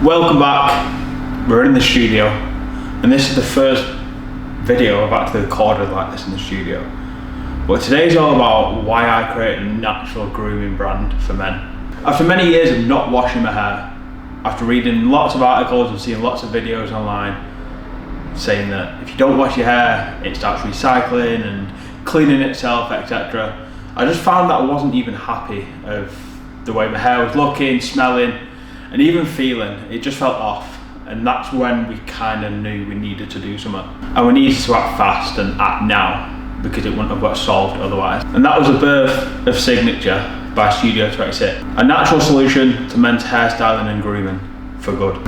Welcome back. We're in the studio, and this is the first video I've actually recorded like this in the studio. But today's all about why I created a natural grooming brand for men. After many years of not washing my hair, after reading lots of articles and seeing lots of videos online saying that if you don't wash your hair, it starts recycling and cleaning itself, etc., I just found that I wasn't even happy of the way my hair was looking, smelling, and even feeling. It just felt off. And that's when we kind of knew we needed to do something. And we needed to act fast and act now, because it wouldn't have got solved otherwise. And that was the birth of Signature by Studio 26, a natural solution to men's hairstyling and grooming for good.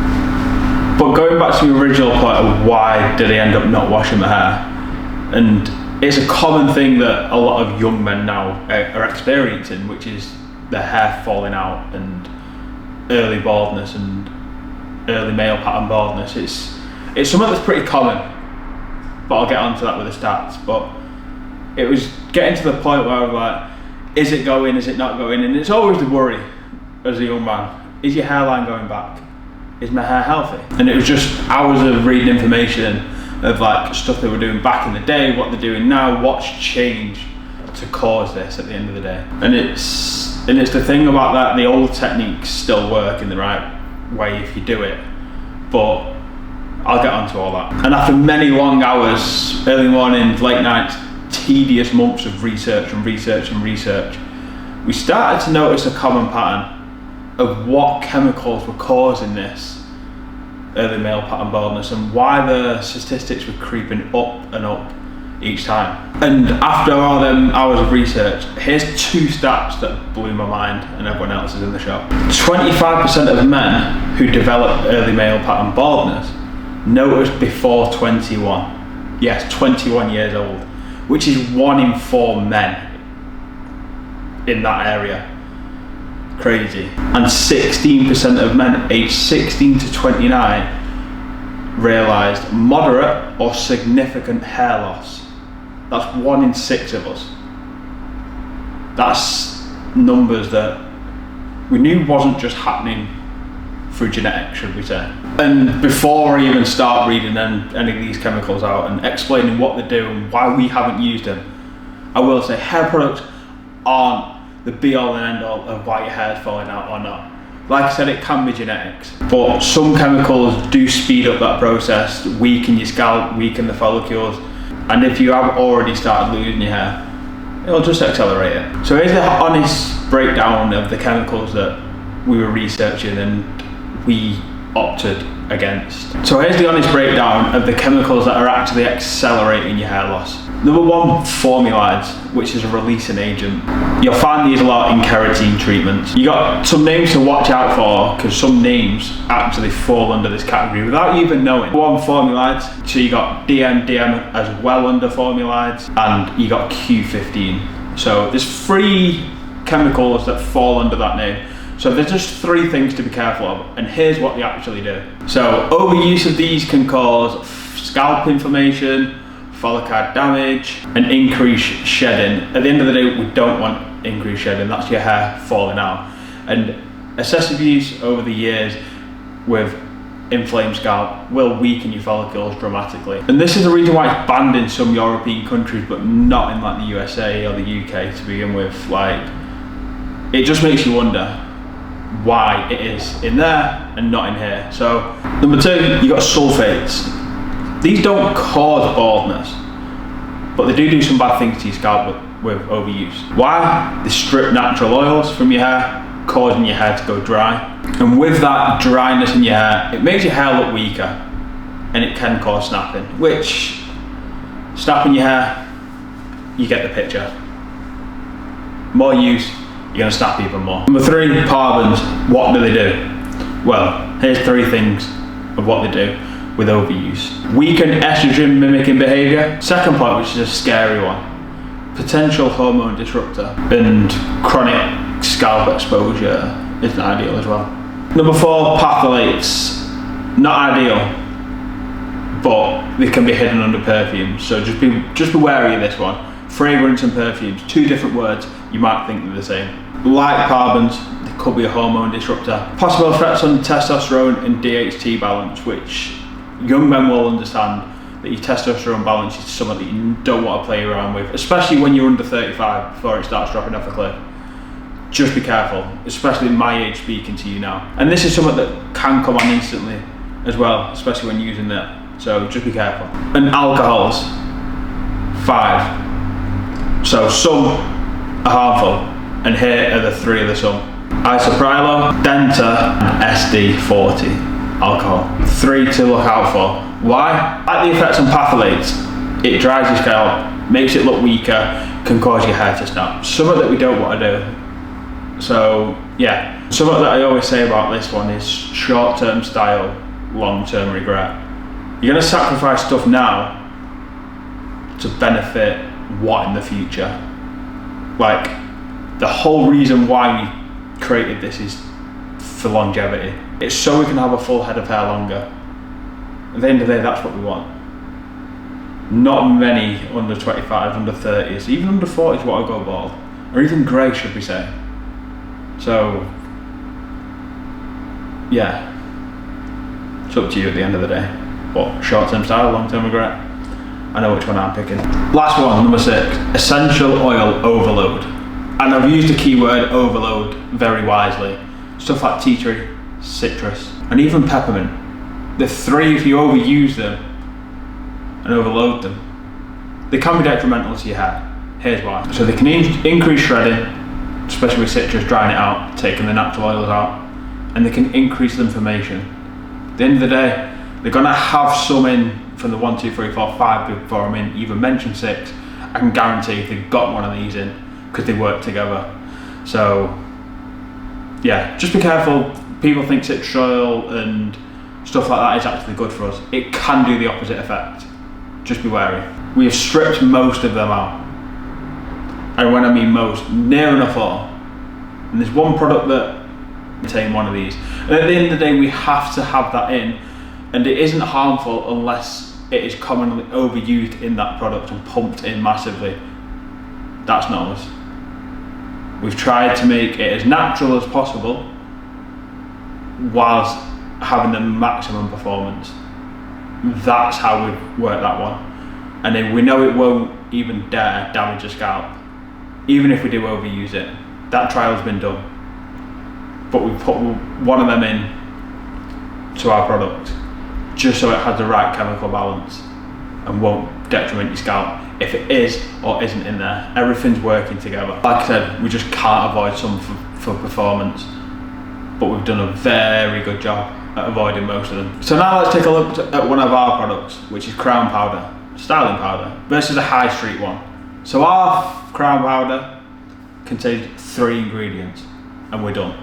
But going back to the original point of why did I end up not washing my hair, and it's a common thing that a lot of young men now are experiencing, which is their hair falling out and early baldness and early male pattern baldness. It's something that's pretty common, but I'll get onto that with the stats. But it was getting to the point where I was like, is it going, is it not going? And it's always the worry as a young man, is your hairline going back? Is my hair healthy? And it was just hours of reading information of like stuff they were doing back in the day, what they're doing now, what's changed to cause this at the end of the day. And it's the thing about that, the old techniques still work in the right way if you do it, but I'll get onto all that. And after many long hours, early mornings, late nights, tedious months of research, we started to notice a common pattern of what chemicals were causing this early male pattern baldness and why the statistics were creeping up and up each time. And after all them hours of research, here's two stats that blew my mind and everyone else is in the shop. 25% of men who develop early male pattern baldness noticed before 21. Yes, 21 years old, which is 1 in 4 men in that area. Crazy. And 16% of men aged 16 to 29 realised moderate or significant hair loss. That's 1 in 6 of us. That's numbers that we knew wasn't just happening through genetics, should we say. And before I even start reading any of these chemicals out and explaining what they do and why we haven't used them, I will say hair products aren't the be all and end all of why your hair's falling out or not. Like I said, it can be genetics, but some chemicals do speed up that process, weaken your scalp, weaken the follicles, and if you have already started losing your hair, it'll just accelerate it. So here's the honest breakdown of the chemicals that we were researching and we opted against. So here's the honest breakdown of the chemicals that are actually accelerating your hair loss. Number 1, formalides, which is a releasing agent. You'll find these a lot in keratin treatments. You got some names to watch out for, because some names actually fall under this category without you even knowing. 1, formalides. So you got DM as well under formalides, and you got Q15. So there's 3 chemicals that fall under that name. So there's just 3 things to be careful of, and here's what they actually do. So overuse of these can cause scalp inflammation, follicle damage, and increased shedding. At the end of the day, we don't want increased shedding. That's your hair falling out. And excessive use over the years with inflamed scalp will weaken your follicles dramatically. And this is the reason why it's banned in some European countries, but not in like the USA or the UK to begin with. Like, it just makes you wonder why it is in there and not in here. So number 2, you got sulfates. These don't cause baldness, but they do some bad things to your scalp with overuse. Why? They strip natural oils from your hair, causing your hair to go dry. And with that dryness in your hair, it makes your hair look weaker, and it can cause snapping, which, snapping your hair, you get the picture. More use, you're gonna snap even more. Number 3, parabens. What do they do? Well, here's 3 things of what they do with overuse. Weaken estrogen mimicking behaviour. Second point, which is a scary one, potential hormone disruptor, and chronic scalp exposure isn't ideal as well. Number 4, phthalates. Not ideal, but they can be hidden under perfumes. So just be wary of this one. Fragrance and perfumes, 2 different words, you might think they're the same. Like parabens, they could be a hormone disruptor. Possible effects on testosterone and DHT balance, which young men will understand that your testosterone balance is something that you don't want to play around with, especially when you're under 35 before it starts dropping off a cliff. Just be careful, especially at my age speaking to you now. And this is something that can come on instantly as well, especially when using that. So just be careful. And alcohols, 5. So some are harmful, and here are the 3 of the some. Isoprilo, Denta, and SD40 alcohol. 3 to look out for. Why? At the effects on patholates, it dries your scalp, makes it look weaker, can cause your hair to snap. Something that we don't want to do. So yeah, something that I always say about this one is short-term style, long-term regret. You're gonna sacrifice stuff now to benefit what in the future? Like, the whole reason why we created this is for longevity. It's so we can have a full head of hair longer. At the end of the day, that's what we want. Not many under 25, under 30s, even under 40s want to go bald, or even grey, should we say. So yeah, it's up to you at the end of the day. What, short-term style, long-term regret? I know which one I'm picking. Last one, number 6, essential oil overload. And I've used the keyword overload very wisely. Stuff like tea tree, citrus, and even peppermint. The 3, if you overuse them and overload them, they can be detrimental to your hair. Here's why. So they can increase shredding, especially with citrus, drying it out, taking the natural oils out, and they can increase inflammation. At the end of the day, they're gonna have some in from the 1, 2, 3, 4, 5 before I'm in, even mention 6. I can guarantee if they've got one of these in, because they work together. So yeah, just be careful. People think citrus oil and stuff like that is actually good for us. It can do the opposite effect. Just be wary. We have stripped most of them out. And when I mean most, near enough all. And there's one product that contains one of these. And at the end of the day, we have to have that in, and it isn't harmful unless it is commonly overused in that product and pumped in massively. That's not us. We've tried to make it as natural as possible whilst having the maximum performance. That's how we've worked that one. And then we know it won't even dare damage the scalp, even if we do overuse it. That trial's been done. But we put one of them in to our product just so it has the right chemical balance and won't detriment your scalp if it is or isn't in there. Everything's working together. Like I said, we just can't avoid some for performance, but we've done a very good job at avoiding most of them. So now let's take a look at one of our products, which is crown powder, styling powder, versus a high street one. So our crown powder contains 3 ingredients and we're done.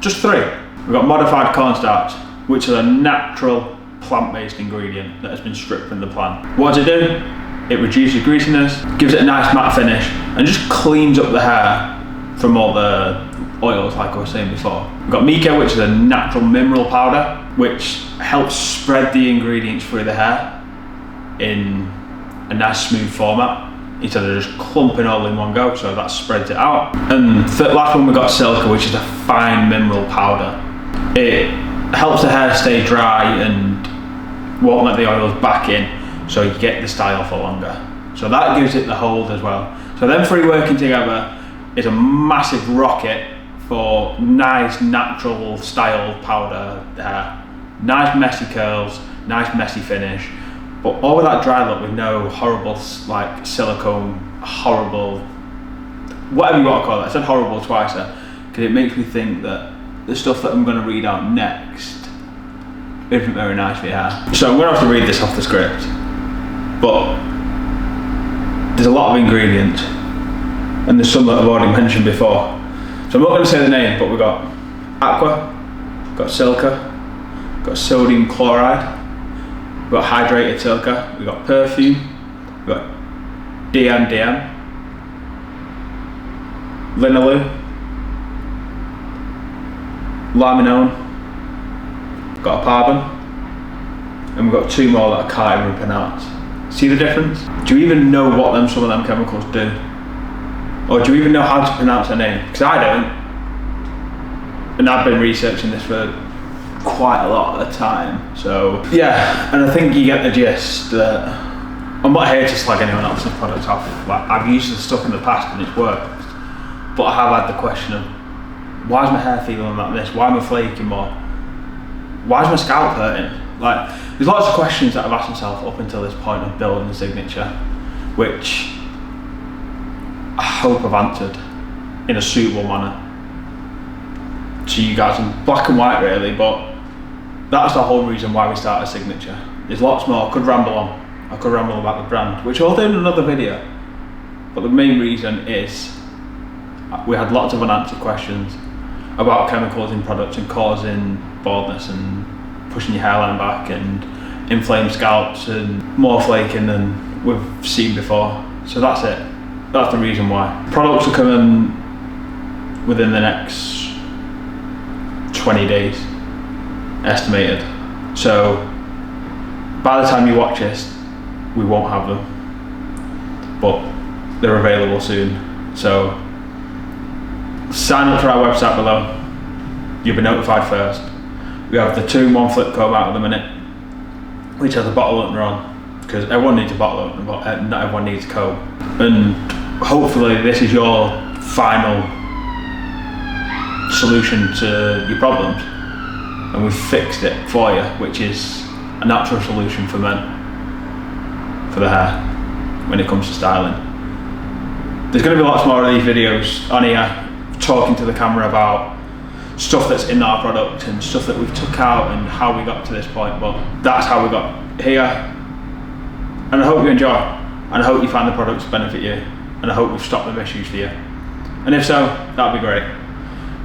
Just 3. We've got modified cornstarch, which is a natural plant-based ingredient that has been stripped from the plant. What does it do? It reduces greasiness, gives it a nice matte finish, and just cleans up the hair from all the oils, like I was saying before. We've got mica, which is a natural mineral powder, which helps spread the ingredients through the hair in a nice smooth format, instead of just clumping all in one go, so that spreads it out. And the last one, we've got silica, which is a fine mineral powder. It helps the hair stay dry and won't let the oils back in, so you get the style for longer. So that gives it the hold as well. So them 3 working together is a massive rocket for nice natural style powder hair. Nice messy curls, nice messy finish, but all with that dry look with no horrible like silicone, horrible, whatever you want to call it. I said horrible twice there, because it makes me think that the stuff that I'm going to read out next isn't very nice for your hair. So I'm going to have to read this off the script, but there's a lot of ingredients, and there's some that I've already mentioned before. So I'm not going to say the name, but we've got aqua, we've got silica, we've got sodium chloride, we've got hydrated silica, we've got perfume, we've got DMDM, linalool, laminone, got a paraben, and we've got 2 more that I can't even pronounce. See the difference? Do you even know what some of them chemicals do? Or do you even know how to pronounce their name? Because I don't. And I've been researching this for quite a lot of the time. So yeah, and I think you get the gist that I'm not here to slag anyone else's products off. Like, I've used the stuff in the past and it's worked, but I have had the question of, why is my hair feeling like this? Why am I flaking more? Why is my scalp hurting? Like, there's lots of questions that I've asked myself up until this point of building the signature, which I hope I've answered in a suitable manner to you guys in black and white, really. But that's the whole reason why we started Signature. There's lots more. I could ramble on. I could ramble about the brand, which I'll do in another video. But the main reason is we had lots of unanswered questions about chemicals in products and causing baldness and pushing your hairline back and inflamed scalps and more flaking than we've seen before. So that's it. That's the reason why. Products are coming within the next 20 days, estimated. So by the time you watch this, we won't have them, but they're available soon. So sign up for our website below. You'll be notified first. We have the 2-in-1 flip comb out at the minute, which has a bottle opener on, because everyone needs a bottle opener, but not everyone needs a comb. And hopefully this is your final solution to your problems, and we've fixed it for you, which is a natural solution for men, for the hair, when it comes to styling. There's going to be lots more of these videos on here, talking to the camera about stuff that's in our product and stuff that we've took out and how we got to this point, but that's how we got here. And I hope you enjoy, and I hope you find the products benefit you, and I hope we've stopped them issues for you. And if so, that'd be great.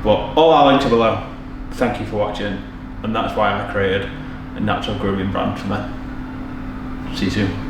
But all our links are below. Thank you for watching, and that's why I created a natural grooming brand for men. See you soon.